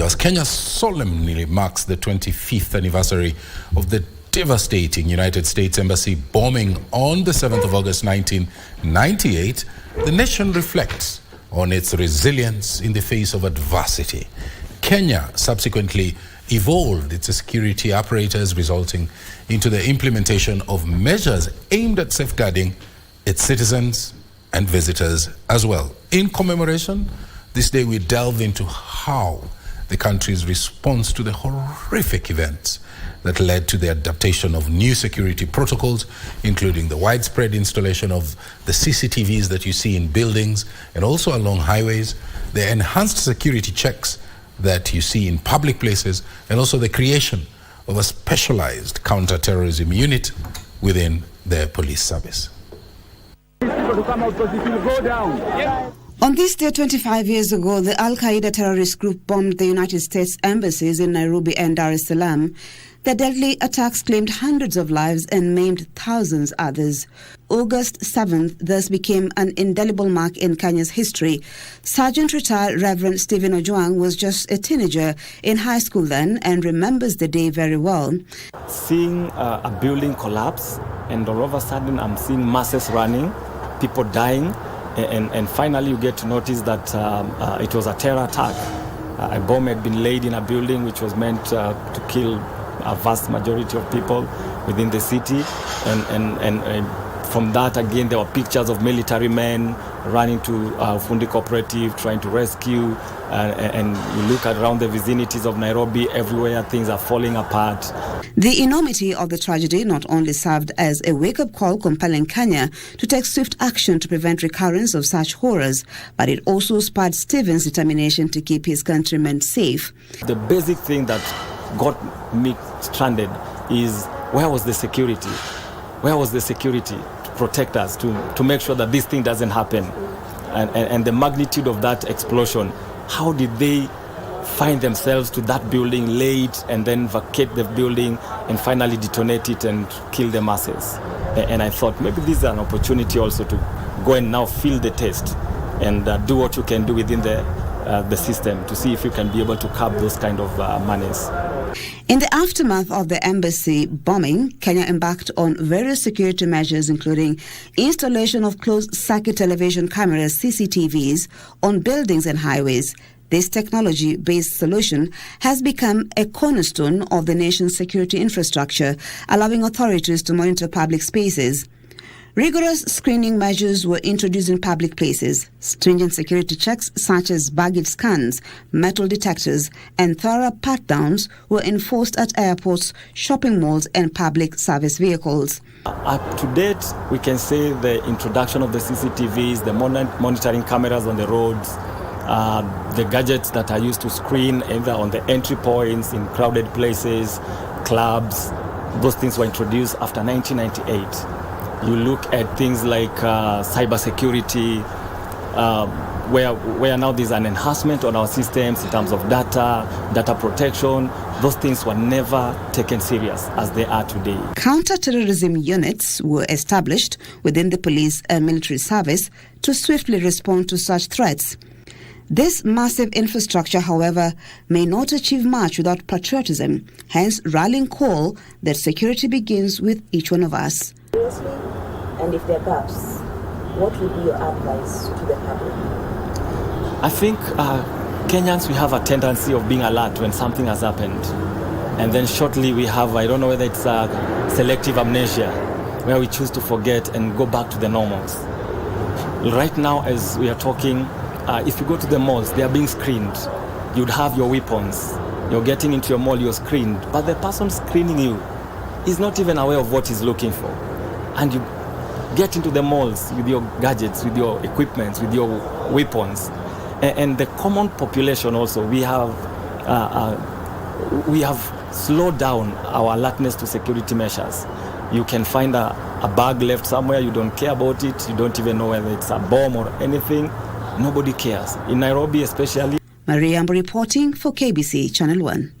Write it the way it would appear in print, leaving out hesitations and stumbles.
As Kenya solemnly marks the 25th anniversary of the devastating United States Embassy bombing on the 7th of August 1998, the nation reflects on its resilience in the face of adversity. Kenya subsequently evolved its security apparatus, resulting into the implementation of measures aimed at safeguarding its citizens and visitors as well. In commemoration, this day we delve into how the country's response to the horrific events that led to the adaptation of new security protocols, including the widespread installation of the CCTVs that you see in buildings and also along highways, the enhanced security checks that you see in public places, and also the creation of a specialized counter-terrorism unit within the police service. On this day 25 years ago, the Al-Qaeda terrorist group bombed the United States embassies in Nairobi and Dar es Salaam. The deadly attacks claimed hundreds of lives and maimed thousands others. August 7th thus became an indelible mark in Kenya's history. Sergeant retired Reverend Stephen Ojwang was just a teenager in high school then and remembers the day very well. Seeing a building collapse, and all of a sudden I'm seeing masses running, people dying, and finally you get to notice that it was a terror attack. A bomb had been laid in a building which was meant to kill a vast majority of people within the city, and from that again there were pictures of military men running to Fundi Cooperative trying to rescue, and you look around the vicinities of Nairobi, everywhere things are falling apart. The enormity of the tragedy not only served as a wake-up call compelling Kenya to take swift action to prevent recurrence of such horrors, but it also spurred Stephen's determination to keep his countrymen safe. The basic thing that got me stranded is, where was the security? Where was the security to protect us, to make sure that this thing doesn't happen? And the magnitude of that explosion, how did they find themselves to that building late and then vacate the building and finally detonate it and kill the masses? And I thought maybe this is an opportunity also to go and now feel the taste and do what you can do within the system to see if you can be able to curb those kind of manners. In the aftermath of the embassy bombing, Kenya embarked on various security measures, including installation of closed-circuit television cameras, CCTVs, on buildings and highways. This technology-based solution has become a cornerstone of the nation's security infrastructure, allowing authorities to monitor public spaces. Rigorous screening measures were introduced in public places. Stringent security checks such as baggage scans, metal detectors, and thorough pat-downs were enforced at airports, shopping malls, and public service vehicles. Up to date, we can say the introduction of the CCTVs, the monitoring cameras on the roads, the gadgets that are used to screen either on the entry points, in crowded places, clubs, those things were introduced after 1998. You look at things like cybersecurity, where now there's an enhancement on our systems in terms of data protection. Those things were never taken serious as they are today. Counter-terrorism units were established within the police and military service to swiftly respond to such threats. This massive infrastructure, however, may not achieve much without patriotism, hence rallying call that security begins with each one of us. And if there are gaps, what would be your advice to the public? I think Kenyans, we have a tendency of being alert when something has happened. And then shortly we have, I don't know whether it's selective amnesia, where we choose to forget and go back to the normals. Right now, as we are talking, if you go to the malls, they are being screened. You'd have your weapons. You're getting into your mall, you're screened. But the person screening you is not even aware of what he's looking for. And you get into the malls with your gadgets, with your equipment, with your weapons. And the common population also, we have slowed down our alertness to security measures. You can find a bag left somewhere, you don't care about it, you don't even know whether it's a bomb or anything. Nobody cares. In Nairobi especially. Maria Ambo reporting for KBC Channel 1.